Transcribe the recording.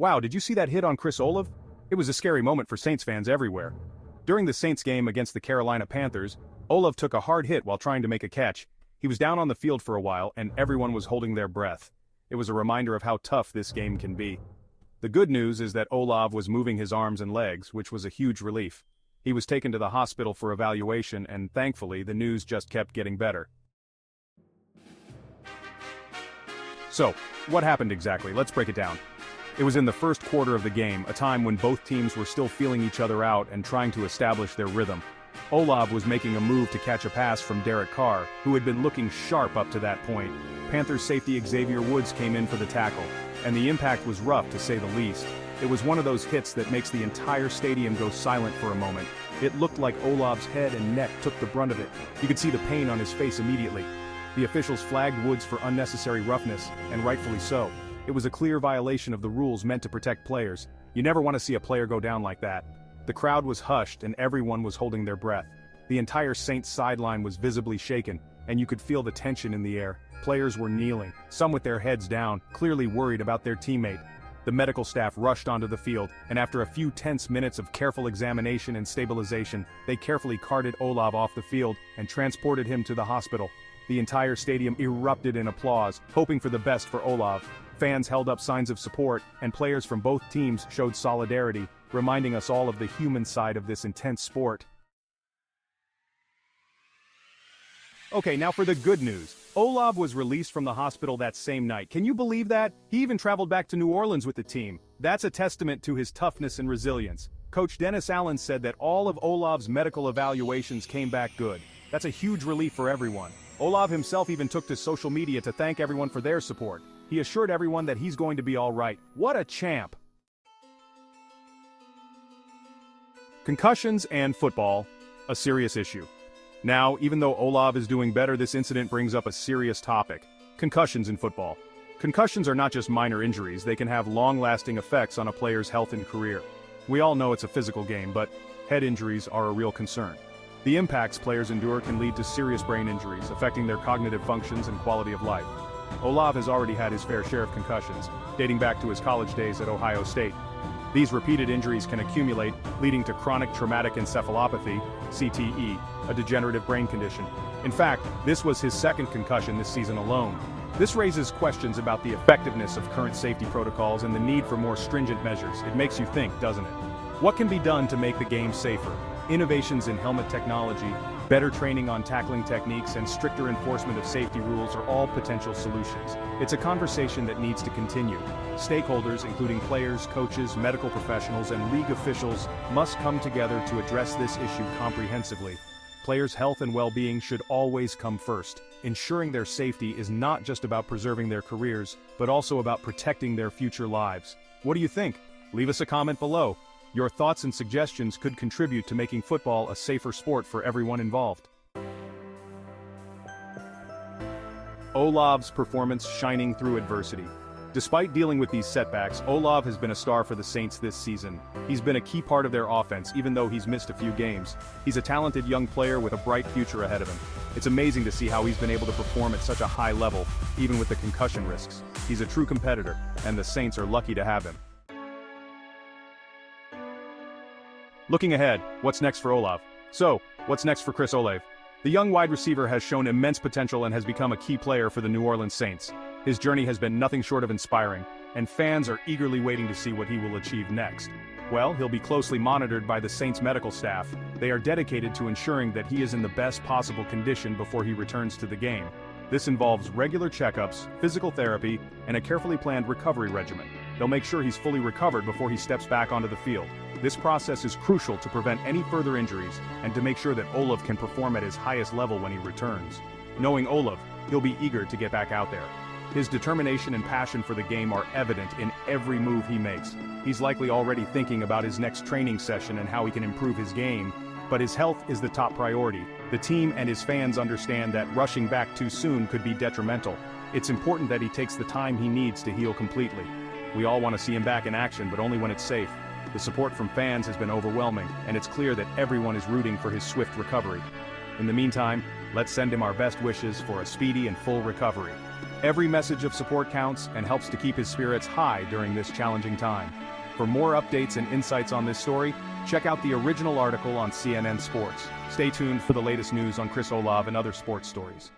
Wow, did you see that hit on Chris Olave? It was a scary moment for Saints fans everywhere. During the Saints game against the Carolina Panthers, Olave took a hard hit while trying to make a catch. He was down on the field for a while and everyone was holding their breath. It was a reminder of how tough this game can be. The good news is that Olave was moving his arms and legs, which was a huge relief. He was taken to the hospital for evaluation and thankfully the news just kept getting better. So, what happened exactly? Let's break it down. It was in the first quarter of the game, a time when both teams were still feeling each other out and trying to establish their rhythm. Olave was making a move to catch a pass from Derek Carr, who had been looking sharp up to that point. Panthers safety Xavier Woods came in for the tackle, and the impact was rough to say the least. It was one of those hits that makes the entire stadium go silent for a moment. It looked like Olave's head and neck took the brunt of it. You could see the pain on his face immediately. The officials flagged Woods for unnecessary roughness, and rightfully so. It was a clear violation of the rules meant to protect players. You never want to see a player go down like that. The crowd was hushed and everyone was holding their breath. The entire Saints sideline was visibly shaken, and you could feel the tension in the air. Players were kneeling, some with their heads down, clearly worried about their teammate. The medical staff rushed onto the field, and after a few tense minutes of careful examination and stabilization, they carefully carted Olave off the field and transported him to the hospital. The entire stadium erupted in applause, hoping for the best for Olave. Fans held up signs of support, and players from both teams showed solidarity, reminding us all of the human side of this intense sport. Okay, now for the good news. Olave was released from the hospital that same night. Can you believe that? He even traveled back to New Orleans with the team. That's a testament to his toughness and resilience. Coach Dennis Allen said that all of Olave's medical evaluations came back good. That's a huge relief for everyone. Olave himself even took to social media to thank everyone for their support. He assured everyone that he's going to be all right. What a champ! Concussions and football, a serious issue. Now, even though Olave is doing better, this incident brings up a serious topic: concussions in football. Concussions are not just minor injuries, they can have long-lasting effects on a player's health and career. We all know it's a physical game, but head injuries are a real concern. The impacts players endure can lead to serious brain injuries, affecting their cognitive functions and quality of life. Olave has already had his fair share of concussions, dating back to his college days at Ohio State. These repeated injuries can accumulate, leading to chronic traumatic encephalopathy, CTE, a degenerative brain condition. In fact, this was his second concussion this season alone. This raises questions about the effectiveness of current safety protocols and the need for more stringent measures. It makes you think, doesn't it? What can be done to make the game safer? Innovations in helmet technology, better training on tackling techniques, and stricter enforcement of safety rules are all potential solutions. It's a conversation that needs to continue. Stakeholders, including players, coaches, medical professionals, and league officials, must come together to address this issue comprehensively. Players' health and well-being should always come first. Ensuring their safety is not just about preserving their careers, but also about protecting their future lives. What do you think? Leave us a comment below. Your thoughts and suggestions could contribute to making football a safer sport for everyone involved. Olave's performance shining through adversity. Despite dealing with these setbacks, Olave has been a star for the Saints this season. He's been a key part of their offense, even though he's missed a few games. He's a talented young player with a bright future ahead of him. It's amazing to see how he's been able to perform at such a high level, even with the concussion risks. He's a true competitor, and the Saints are lucky to have him. Looking ahead, what's next for Olave? So, what's next for Chris Olave? The young wide receiver has shown immense potential and has become a key player for the New Orleans Saints. His journey has been nothing short of inspiring, and fans are eagerly waiting to see what he will achieve next. Well, he'll be closely monitored by the Saints medical staff. They are dedicated to ensuring that he is in the best possible condition before he returns to the game. This involves regular checkups, physical therapy, and a carefully planned recovery regimen. They'll make sure he's fully recovered before he steps back onto the field. This process is crucial to prevent any further injuries and to make sure that Olave can perform at his highest level when he returns. Knowing Olave, he'll be eager to get back out there. His determination and passion for the game are evident in every move he makes. He's likely already thinking about his next training session and how he can improve his game, but his health is the top priority. The team and his fans understand that rushing back too soon could be detrimental. It's important that he takes the time he needs to heal completely. We all want to see him back in action, but only when it's safe. The support from fans has been overwhelming, and it's clear that everyone is rooting for his swift recovery. In the meantime, let's send him our best wishes for a speedy and full recovery. Every message of support counts and helps to keep his spirits high during this challenging time. For more updates and insights on this story, check out the original article on CNN Sports. Stay tuned for the latest news on Chris Olave and other sports stories.